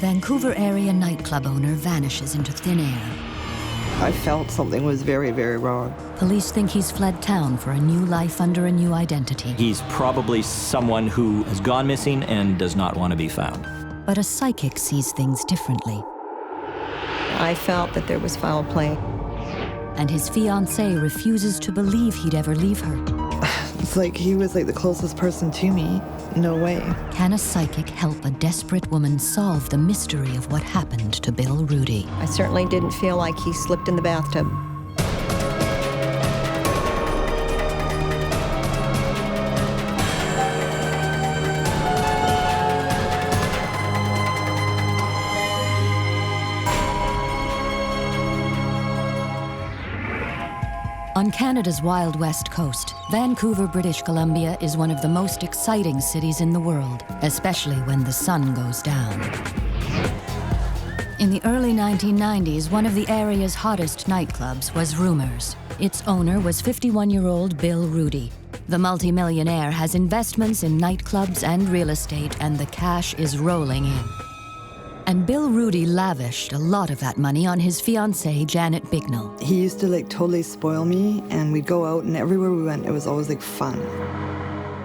Vancouver area nightclub owner vanishes into thin air. I felt something was very, very wrong. Police think he's fled town for a new life under a new identity. He's probably someone who has gone missing and does not want to be found. But a psychic sees things differently. I felt that there was foul play. And his fiancée refuses to believe he'd ever leave her. It's like he was like the closest person to me. No way. Can a psychic help a desperate woman solve the mystery of what happened to Bill Rudy? I certainly didn't feel like he slipped in the bathtub. On Canada's Wild West Coast, Vancouver, British Columbia is one of the most exciting cities in the world, especially when the sun goes down. In the early 1990s, one of the area's hottest nightclubs was Rumors. Its owner was 51-year-old Bill Rudy. The multimillionaire has investments in nightclubs and real estate, and the cash is rolling in. And Bill Rudy lavished a lot of that money on his fiancée, Janet Bignell. He used to like totally spoil me, and we'd go out, and everywhere we went, it was always like fun.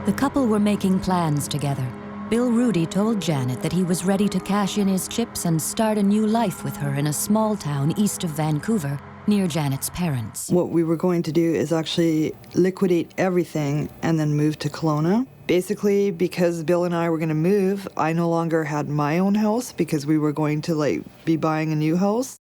The couple were making plans together. Bill Rudy told Janet that he was ready to cash in his chips and start a new life with her in a small town east of Vancouver, near Janet's parents. What we were going to do is actually liquidate everything and then move to Kelowna. Basically, because Bill and I were going to move, I no longer had my own house because we were going to be buying a new house.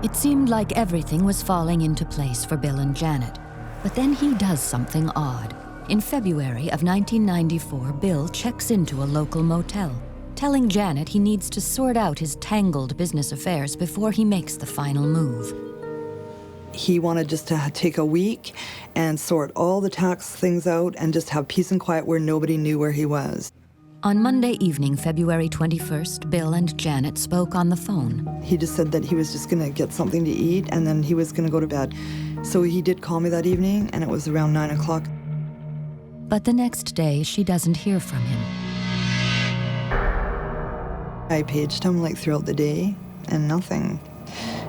It seemed like everything was falling into place for Bill and Janet. But then he does something odd. In February of 1994, Bill checks into a local motel, telling Janet he needs to sort out his tangled business affairs before he makes the final move. He wanted just to take a week and sort all the tax things out and just have peace and quiet where nobody knew where he was. On Monday evening, February 21st, Bill and Janet spoke on the phone. He just said that he was just going to get something to eat and then he was going to go to bed. So he did call me that evening, and it was around 9 o'clock. But the next day, she doesn't hear from him. I paged him throughout the day and nothing.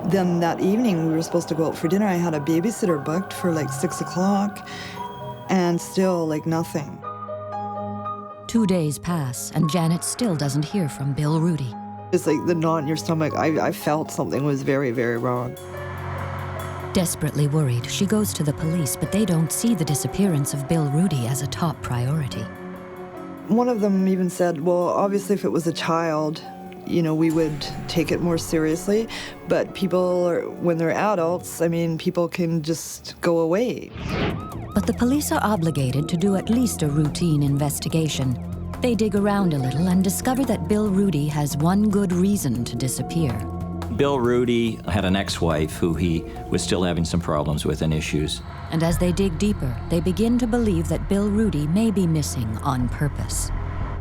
Then that evening, we were supposed to go out for dinner. I had a babysitter booked for 6 o'clock, and still nothing. 2 days pass, and Janet still doesn't hear from Bill Rudy. It's like the knot in your stomach. I felt something was very, very wrong. Desperately worried, she goes to the police, but they don't see the disappearance of Bill Rudy as a top priority. One of them even said, well, obviously if it was a child, we would take it more seriously, but when they're adults, people can just go away. But the police are obligated to do at least a routine investigation. They dig around a little and discover that Bill Rudy has one good reason to disappear. Bill Rudy had an ex-wife who he was still having some problems with and issues. And as they dig deeper, they begin to believe that Bill Rudy may be missing on purpose.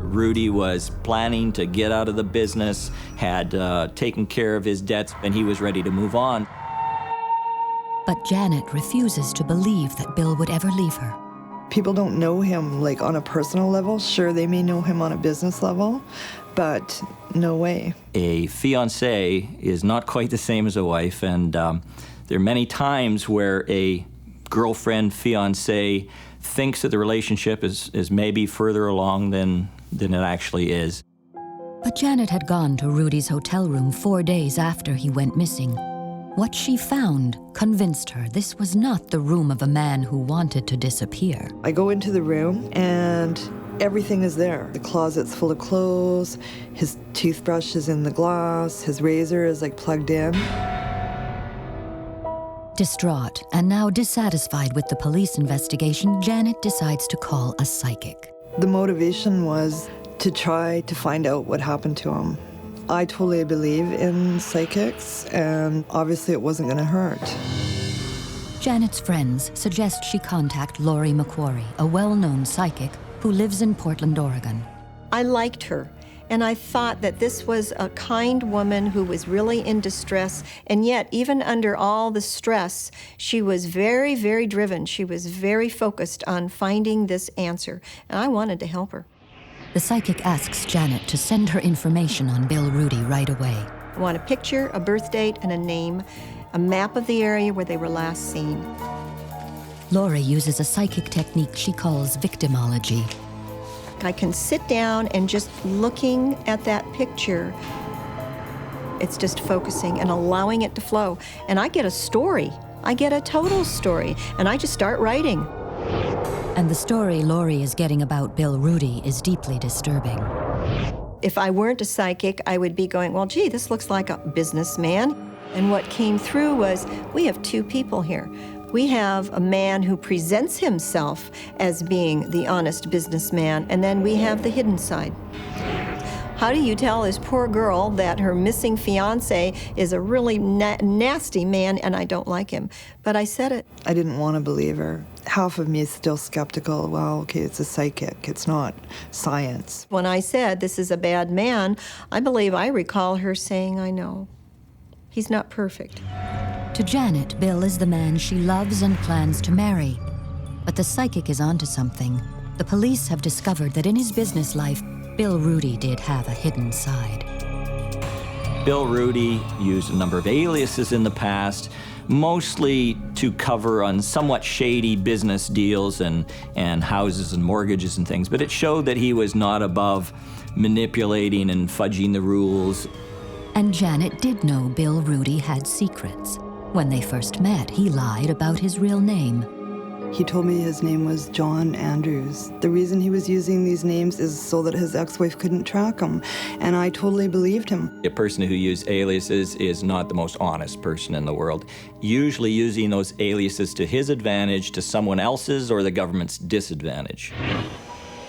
Rudy was planning to get out of the business, had taken care of his debts, and he was ready to move on. But Janet refuses to believe that Bill would ever leave her. People don't know him on a personal level. Sure, they may know him on a business level, but no way. A fiancée is not quite the same as a wife, and there are many times where a girlfriend, fiancé thinks that the relationship is maybe further along than it actually is. But Janet had gone to Rudy's hotel room 4 days after he went missing. What she found convinced her this was not the room of a man who wanted to disappear. I go into the room and everything is there. The closet's full of clothes, his toothbrush is in the glass, his razor is plugged in. Distraught and now dissatisfied with the police investigation, Janet decides to call a psychic. The motivation was to try to find out what happened to him. I totally believe in psychics, and obviously it wasn't going to hurt. Janet's friends suggest she contact Laurie McQuarrie, a well-known psychic who lives in Portland, Oregon. I liked her, and I thought that this was a kind woman who was really in distress, and yet, even under all the stress, she was very, very driven. She was very focused on finding this answer, and I wanted to help her. The psychic asks Janet to send her information on Bill Rudy right away. I want a picture, a birth date, and a name, a map of the area where they were last seen. Lori uses a psychic technique she calls victimology. I can sit down and just looking at that picture, it's just focusing and allowing it to flow. And I get a story. I get a total story, and I just start writing. And the story Lori is getting about Bill Rudy is deeply disturbing. If I weren't a psychic, I would be going, well, gee, this looks like a businessman. And what came through was, we have two people here. We have a man who presents himself as being the honest businessman, and then we have the hidden side. How do you tell this poor girl that her missing fiancé is a really nasty man and I don't like him? But I said it. I didn't want to believe her. Half of me is still skeptical. Well, okay, it's a psychic. It's not science. When I said this is a bad man, I believe I recall her saying, I know. He's not perfect. To Janet, Bill is the man she loves and plans to marry. But the psychic is onto something. The police have discovered that in his business life, Bill Rudy did have a hidden side. Bill Rudy used a number of aliases in the past, mostly to cover on somewhat shady business deals and houses and mortgages and things, but it showed that he was not above manipulating and fudging the rules. And Janet did know Bill Rudy had secrets. When they first met, he lied about his real name. He told me his name was John Andrews. The reason he was using these names is so that his ex-wife couldn't track him, and I totally believed him. A person who uses aliases is not the most honest person in the world, usually using those aliases to his advantage, to someone else's or the government's disadvantage.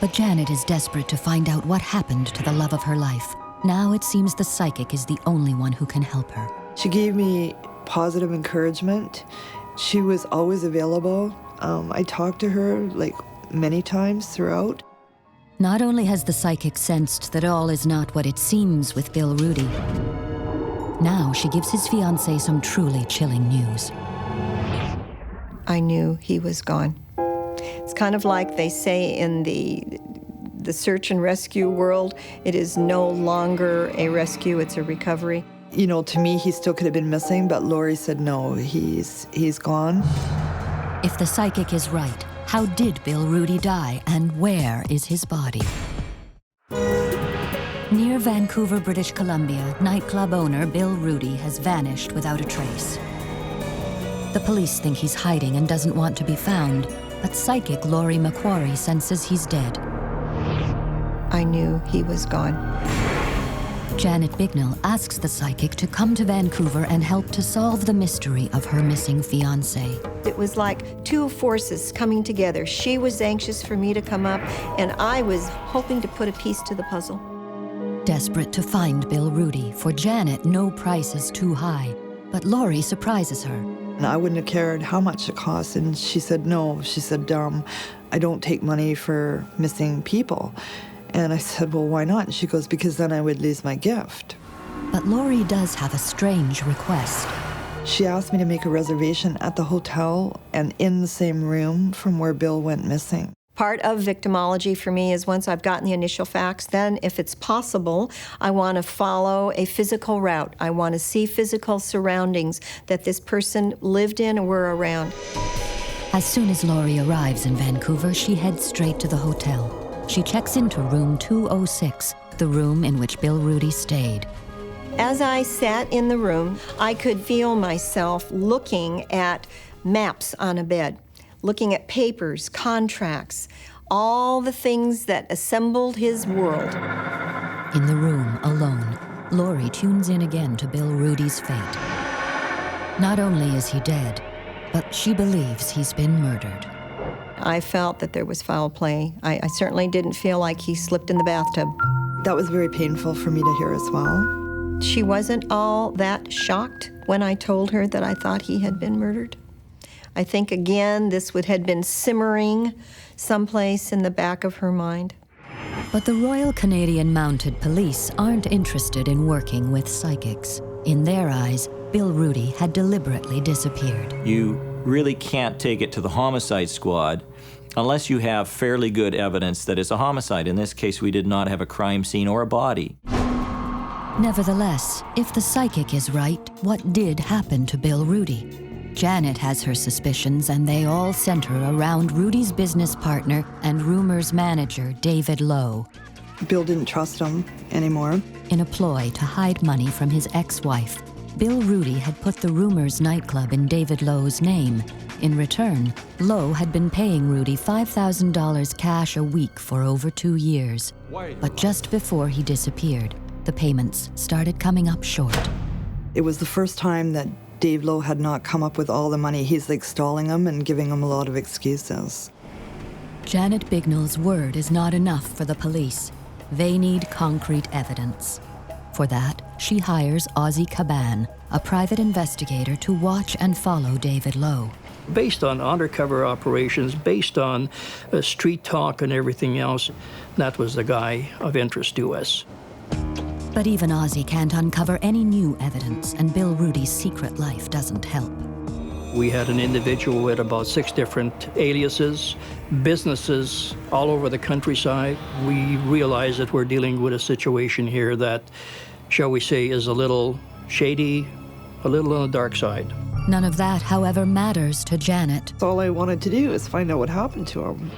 But Janet is desperate to find out what happened to the love of her life. Now it seems the psychic is the only one who can help her. She gave me positive encouragement. She was always available. I talked to her like many times throughout. Not only has the psychic sensed that all is not what it seems with Bill Rudy, now she gives his fiancée some truly chilling news. I knew he was gone. It's kind of like they say in the search and rescue world, it is no longer a rescue, it's a recovery. You know, to me, he still could have been missing, but Lori said no, he's gone. If the psychic is right, how did Bill Rudy die, and where is his body? Near Vancouver, British Columbia, nightclub owner Bill Rudy has vanished without a trace. The police think he's hiding and doesn't want to be found, but psychic Lori McQuarrie senses he's dead. I knew he was gone. Janet Bignell asks the psychic to come to Vancouver and help to solve the mystery of her missing fiancé. It was like two forces coming together. She was anxious for me to come up, and I was hoping to put a piece to the puzzle. Desperate to find Bill Rudy, for Janet, no price is too high. But Lori surprises her. And I wouldn't have cared how much it cost. And she said, no. She said, I don't take money for missing people. And I said, well, why not? And she goes, because then I would lose my gift. But Lori does have a strange request. She asked me to make a reservation at the hotel and in the same room from where Bill went missing. Part of victimology for me is once I've gotten the initial facts, then if it's possible, I want to follow a physical route. I want to see physical surroundings that this person lived in or were around. As soon as Lori arrives in Vancouver, she heads straight to the hotel. She checks into room 206, the room in which Bill Rudy stayed. As I sat in the room, I could feel myself looking at maps on a bed, looking at papers, contracts, all the things that assembled his world. In the room, alone, Lori tunes in again to Bill Rudy's fate. Not only is he dead, but she believes he's been murdered. I felt that there was foul play. I certainly didn't feel like he slipped in the bathtub. That was very painful for me to hear as well. She wasn't all that shocked when I told her that I thought he had been murdered. I think, again, this had been simmering someplace in the back of her mind. But the Royal Canadian Mounted Police aren't interested in working with psychics. In their eyes, Bill Rudy had deliberately disappeared. You really can't take it to the homicide squad unless you have fairly good evidence that it's a homicide. In this case, we did not have a crime scene or a body. Nevertheless, if the psychic is right, what did happen to Bill Rudy? Janet has her suspicions, and they all center around Rudy's business partner and Rumor's manager, David Lowe. Bill didn't trust him anymore. In a ploy to hide money from his ex-wife, Bill Rudy had put the Rumor's nightclub in David Lowe's name. In return, Lowe had been paying Rudy $5,000 cash a week for over 2 years. But just before he disappeared, the payments started coming up short. It was the first time that Dave Lowe had not come up with all the money. He's like stalling him and giving him a lot of excuses. Janet Bignell's word is not enough for the police. They need concrete evidence. For that, she hires Ozzy Caban, a private investigator, to watch and follow David Lowe. Based on undercover operations, based on street talk and everything else, that was the guy of interest to us. But even Ozzy can't uncover any new evidence, and Bill Rudy's secret life doesn't help. We had an individual with about 6 different aliases, businesses all over the countryside. We realized that we're dealing with a situation here that, shall we say, is a little shady, a little on the dark side. None of that, however, matters to Janet. All I wanted to do is find out what happened to him.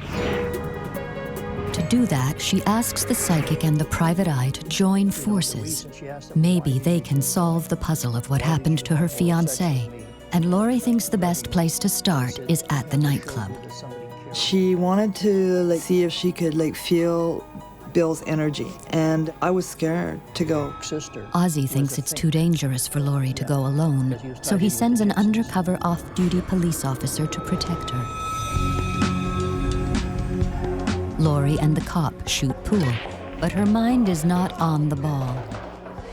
To do that, she asks the psychic and the private eye to join forces. Maybe they can solve the puzzle of what happened to her fiancé. And Laurie thinks the best place to start is at the nightclub. She wanted to see if she could feel Bill's energy, and I was scared to go. Ozzy thinks it's too dangerous for Laurie to go alone, so he sends an undercover off-duty police officer to protect her. Laurie and the cop shoot pool, but her mind is not on the ball.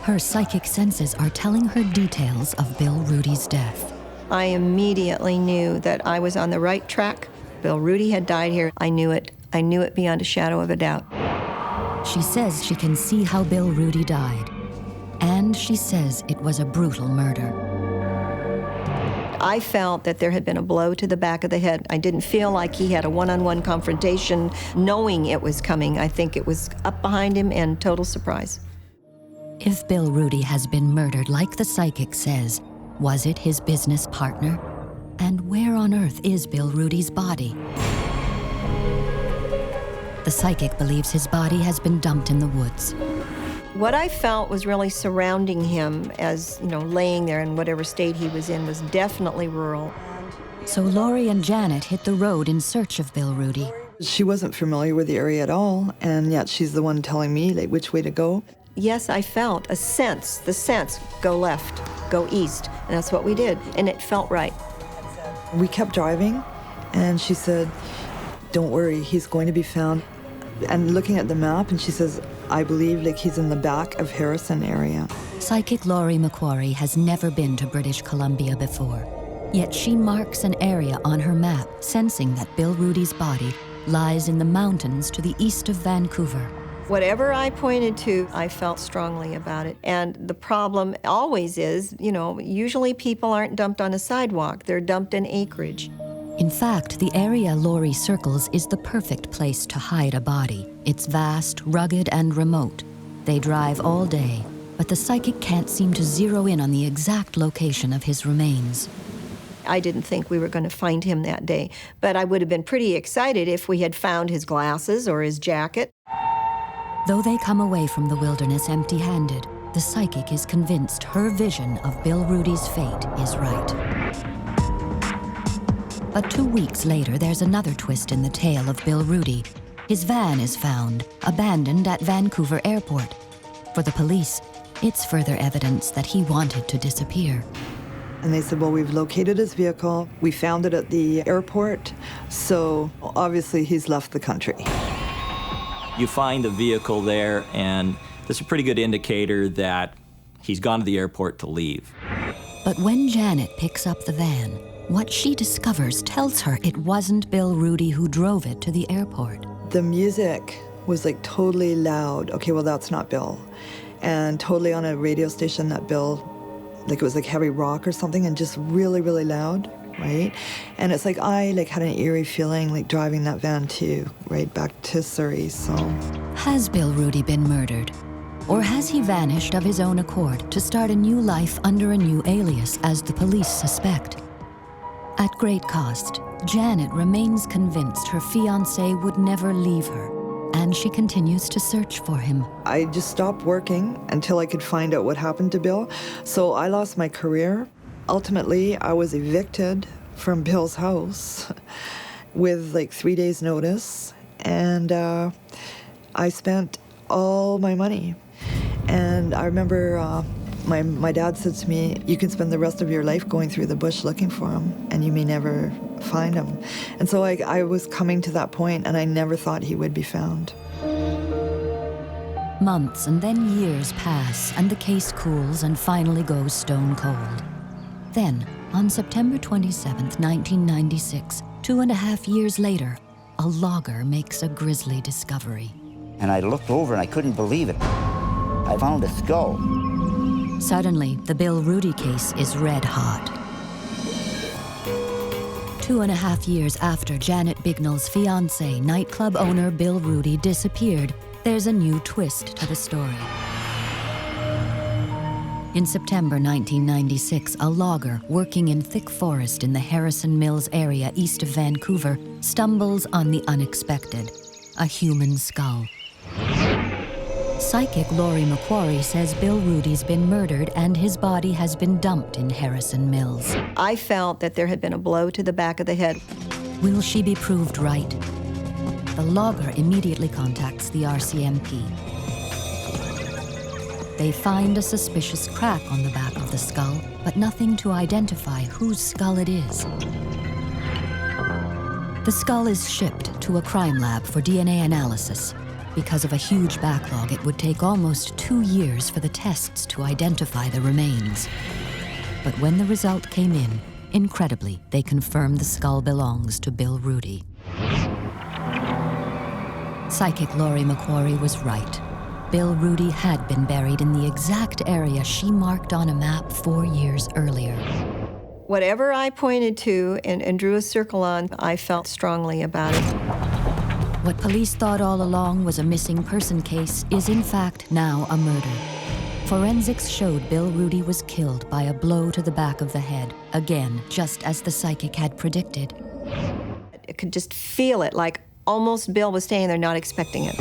Her psychic senses are telling her details of Bill Rudy's death. I immediately knew that I was on the right track. Bill Rudy had died here. I knew it. I knew it beyond a shadow of a doubt. She says she can see how Bill Rudy died. And she says it was a brutal murder. I felt that there had been a blow to the back of the head. I didn't feel like he had a one-on-one confrontation knowing it was coming. I think it was up behind him and total surprise. If Bill Rudy has been murdered like the psychic says, was it his business partner? And where on earth is Bill Rudy's body? The psychic believes his body has been dumped in the woods. What I felt was really surrounding him as, laying there in whatever state he was in was definitely rural. So Laurie and Janet hit the road in search of Bill Rudy. She wasn't familiar with the area at all, and yet she's the one telling me which way to go. Yes, I felt the sense, go left, go east, and that's what we did, and it felt right. We kept driving, and she said, "Don't worry, he's going to be found." And looking at the map, and she says, "I believe he's in the back of Harrison area." Psychic Laurie McQuarrie has never been to British Columbia before. Yet she marks an area on her map, sensing that Bill Rudy's body lies in the mountains to the east of Vancouver. Whatever I pointed to, I felt strongly about it. And the problem always is, usually people aren't dumped on a sidewalk, they're dumped in acreage. In fact, the area Laurie circles is the perfect place to hide a body. It's vast, rugged, and remote. They drive all day, but the psychic can't seem to zero in on the exact location of his remains. I didn't think we were going to find him that day, but I would have been pretty excited if we had found his glasses or his jacket. Though they come away from the wilderness empty-handed, the psychic is convinced her vision of Bill Rudy's fate is right. But 2 weeks later, there's another twist in the tale of Bill Rudy. His van is found, abandoned at Vancouver Airport. For the police, it's further evidence that he wanted to disappear. And they said, "Well, we've located his vehicle. We found it at the airport, so obviously he's left the country." You find the vehicle there, and that's a pretty good indicator that he's gone to the airport to leave. But when Janet picks up the van, what she discovers tells her it wasn't Bill Rudy who drove it to the airport. The music was totally loud. Okay, well, that's not Bill. And totally on a radio station that Bill, it was heavy rock or something, and just really, really loud. right? And it's like I had an eerie feeling driving that van too, right back to Surrey, so. Has Bill Rudy been murdered? Or has he vanished of his own accord to start a new life under a new alias, as the police suspect? At great cost, Janet remains convinced her fiancé would never leave her, and she continues to search for him. I just stopped working until I could find out what happened to Bill, so I lost my career. Ultimately, I was evicted from Bill's house with 3 days' notice, and I spent all my money. And I remember my dad said to me, you can spend the rest of your life going through the bush looking for him, and you may never find him. And so I was coming to that point, and I never thought he would be found. Months and then years pass, and the case cools and finally goes stone cold. Then, on September 27th, 1996, 2.5 years later, a logger makes a grisly discovery. And I looked over and I couldn't believe it. I found a skull. Suddenly, the Bill Rudy case is red hot. 2.5 years after Janet Bignell's fiancé, nightclub owner Bill Rudy, disappeared, there's a new twist to the story. In September 1996, a logger working in thick forest in the Harrison Mills area east of Vancouver stumbles on the unexpected, a human skull. Psychic Laurie McQuarrie says Bill Rudy's been murdered and his body has been dumped in Harrison Mills. I felt that there had been a blow to the back of the head. Will she be proved right? The logger immediately contacts the RCMP. They find a suspicious crack on the back of the skull, but nothing to identify whose skull it is. The skull is shipped to a crime lab for DNA analysis. Because of a huge backlog, it would take almost 2 years for the tests to identify the remains. But when the result came in, incredibly, they confirmed the skull belongs to Bill Rudy. Psychic Laurie McQuarrie was right. Bill Rudy had been buried in the exact area she marked on a map 4 years earlier. Whatever I pointed to and drew a circle on, I felt strongly about it. What police thought all along was a missing person case is in fact now a murder. Forensics showed Bill Rudy was killed by a blow to the back of the head, again, just as the psychic had predicted. I could just feel it, like almost Bill was staying there not expecting it.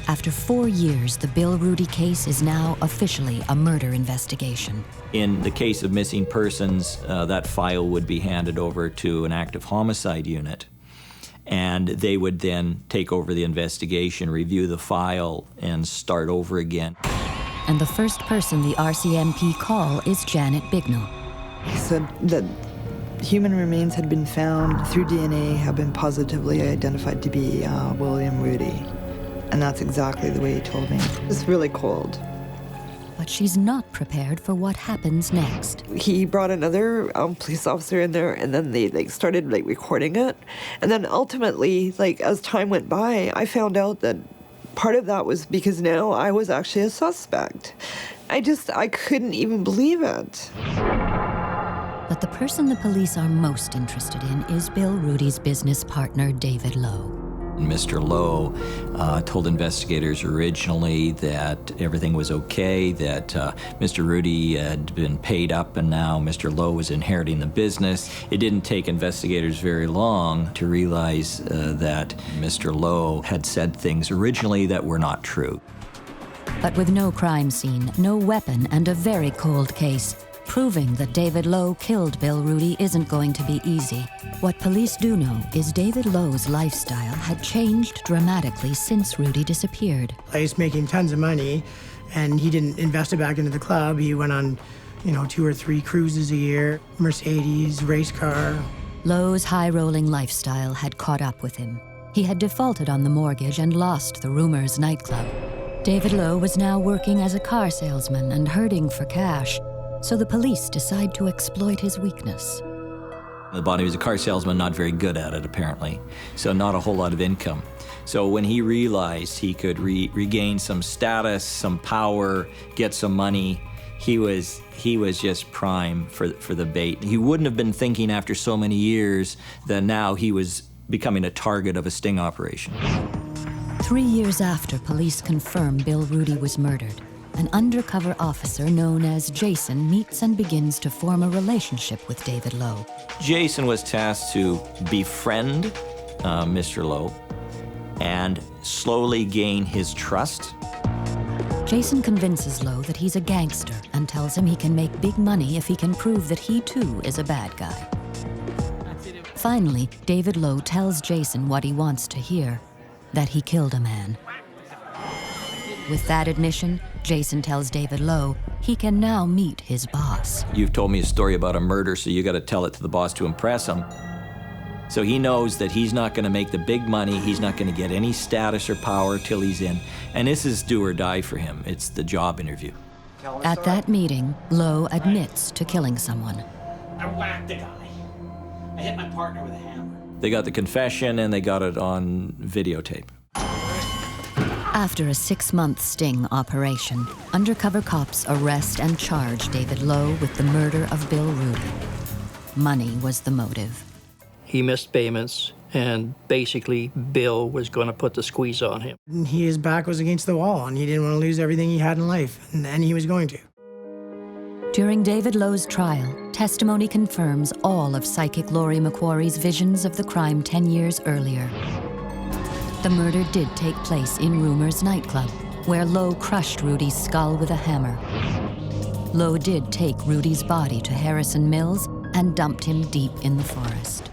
After 4 years, the Bill Rudy case is now officially a murder investigation. In the case of missing persons, that file would be handed over to an active homicide unit. And they would then take over the investigation, review the file, and start over again. And the first person the RCMP call is Janet Bignell. He said that human remains had been found through DNA, have been positively identified to be William Rudy. And that's exactly the way he told me. It's really cold. But she's not prepared for what happens next. He brought another police officer in there, and then they started recording it. And then ultimately, as time went by, I found out that part of that was because now I was actually a suspect. I couldn't even believe it. But the person the police are most interested in is Bill Rudy's business partner, David Lowe. Mr. Lowe told investigators originally that everything was okay, that Mr. Rudy had been paid up and now Mr. Lowe was inheriting the business. It didn't take investigators very long to realize that Mr. Lowe had said things originally that were not true. But with no crime scene, no weapon, and a very cold case, proving that David Lowe killed Bill Rudy isn't going to be easy. What police do know is David Lowe's lifestyle had changed dramatically since Rudy disappeared. He's making tons of money, and he didn't invest it back into the club. He went on, 2 or 3 cruises a year, Mercedes, race car. Lowe's high-rolling lifestyle had caught up with him. He had defaulted on the mortgage and lost the Rumors nightclub. David Lowe was now working as a car salesman and herding for cash. So the police decide to exploit his weakness. The body was a car salesman, not very good at it, apparently. So not a whole lot of income. So when he realized he could regain some status, some power, get some money, he was just prime for the bait. He wouldn't have been thinking after so many years that now he was becoming a target of a sting operation. 3 years after police confirm Bill Rudy was murdered, an undercover officer known as Jason meets and begins to form a relationship with David Lowe. Jason was tasked to befriend Mr. Lowe and slowly gain his trust. Jason convinces Lowe that he's a gangster and tells him he can make big money if he can prove that he too is a bad guy. Finally, David Lowe tells Jason what he wants to hear, that he killed a man. With that admission, Jason tells David Lowe he can now meet his boss. You've told me a story about a murder, so you got to tell it to the boss to impress him. So he knows that he's not going to make the big money, he's not going to get any status or power till he's in. And this is do or die for him. It's the job interview. At that meeting, Lowe admits to killing someone. I whacked the guy. I hit my partner with a hammer. They got the confession and they got it on videotape. After a 6-month sting operation, undercover cops arrest and charge David Lowe with the murder of Bill Rudy. Money was the motive. He missed payments, and basically Bill was going to put the squeeze on him. His back was against the wall, and he didn't want to lose everything he had in life, and he was going to. During David Lowe's trial, testimony confirms all of psychic Laurie McQuarrie's visions of the crime 10 years earlier. The murder did take place in Rumor's nightclub, where Lowe crushed Rudy's skull with a hammer. Lowe did take Rudy's body to Harrison Mills and dumped him deep in the forest.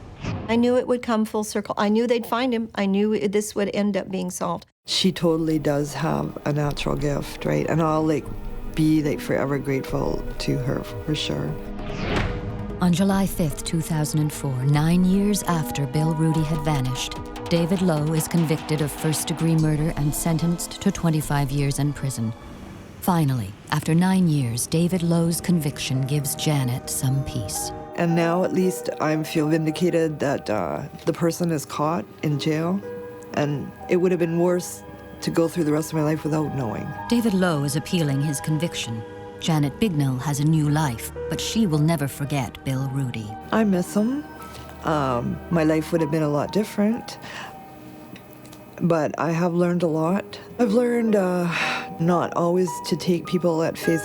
I knew it would come full circle. I knew they'd find him. I knew this would end up being solved. She totally does have a natural gift, right? And I'll be forever grateful to her for sure. On July 5th, 2004, 9 years after Bill Rudy had vanished, David Lowe is convicted of first-degree murder and sentenced to 25 years in prison. Finally, after 9 years, David Lowe's conviction gives Janet some peace. And now at least I feel vindicated that the person is caught in jail, and it would have been worse to go through the rest of my life without knowing. David Lowe is appealing his conviction. Janet Bignell has a new life, but she will never forget Bill Rudy. I miss him. My life would have been a lot different, but I have learned a lot. I've learned not always to take people at face